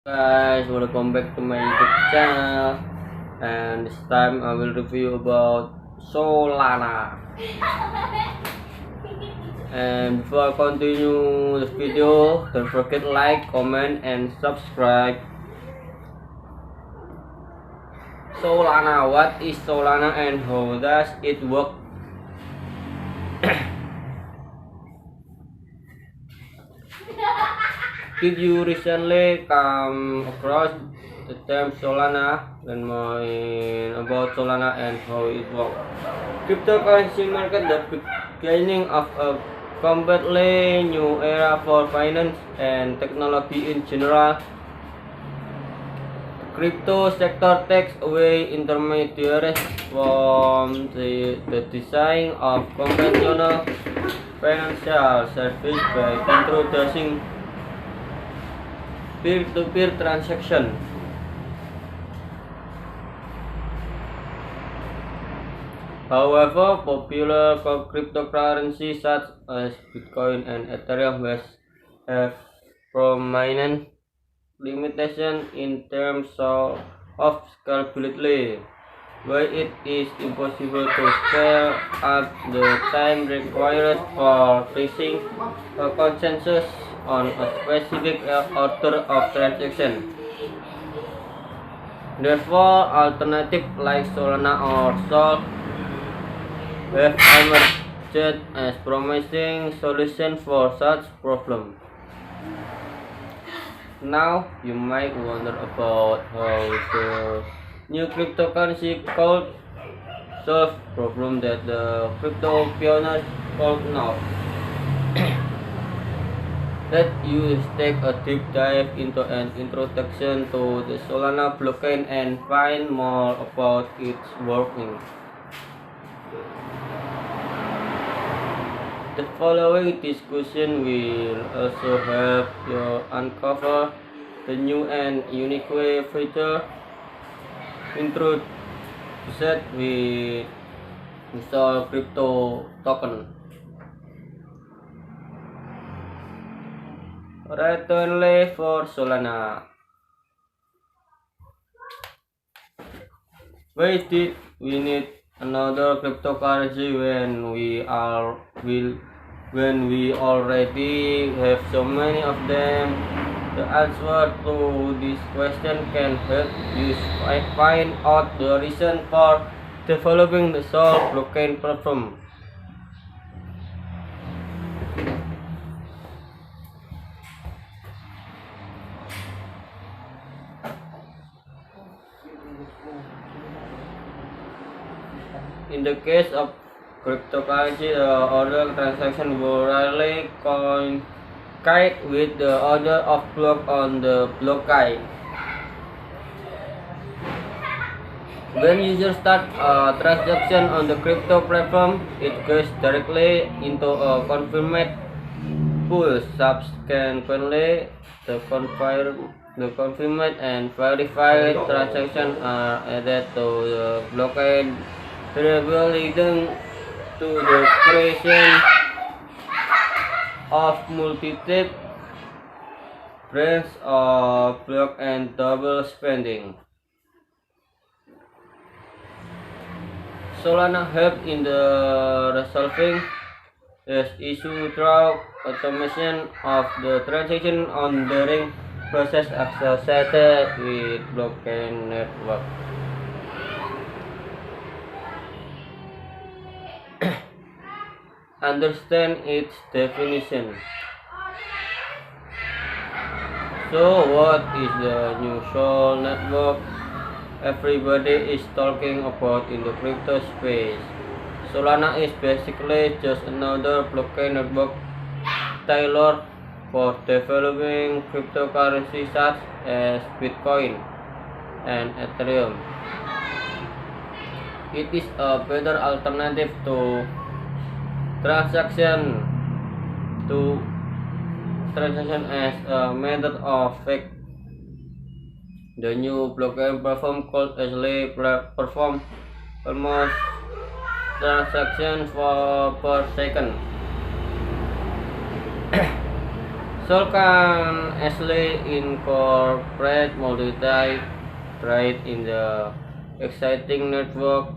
Guys, welcome back to my YouTube channel, and this time I will review about Solana. And before I continue this video, don't forget to like, comment, and subscribe. Solana, what is Solana and how does it work? Did you recently come across the term Solana? Learn more about Solana and how it works. Cryptocurrency market, the beginning of a completely new era for finance and technology in general. The crypto sector takes away intermediaries from the design of conventional financial service by introducing peer-to-peer transaction. However, popular cryptocurrencies such as Bitcoin and Ethereum have prominent limitations in terms of scalability, where it is impossible to scale up the time required for reaching a consensus on a specific order of transaction. Therefore, alternatives like Solana or Sol have emerged as promising solutions for such problems. Now, you might wonder about how the new cryptocurrency could solve problem that the crypto pioneers could not. Let us take a deep dive into an introduction to the Solana blockchain and find more about its working. The following discussion will also help you uncover the new and unique feature introduced with install crypto token. Returnly for Solana. Why did we need another cryptocurrency when we already have so many of them? The answer to this question can help you find out the reason for developing the Sol blockchain platform. In the case of cryptocurrency, the order transaction will rarely coincide with the order of block on the blockchain. When users start a transaction on the crypto platform, it goes directly into a confirmed pool. Subsequently, the confirmed and verified transactions are added to the blockchain, leading to the creation of multiple brands of block and double spending. Solana helped in the resolving this issue through automation of the transaction on during process associated with blockchain network. Understand its definition. So, what is the new Sol network everybody is talking about in the crypto space? Solana is basically just another blockchain network tailored for developing cryptocurrencies such as Bitcoin and Ethereum. It is a better alternative to transaction as a method of fake. The new blockchain platform could actually perform almost transactions per second. Sol can easily incorporate multi-thread in the exciting network,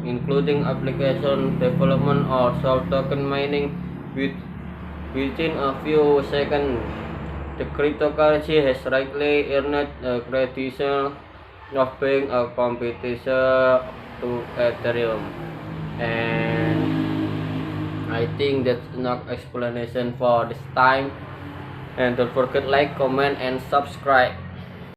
including application development or Sol token mining within a few seconds. The cryptocurrency has rightly earned a reputation of being a competitor to Ethereum, and I think that's enough explanation for this time. And don't forget like, comment, and subscribe.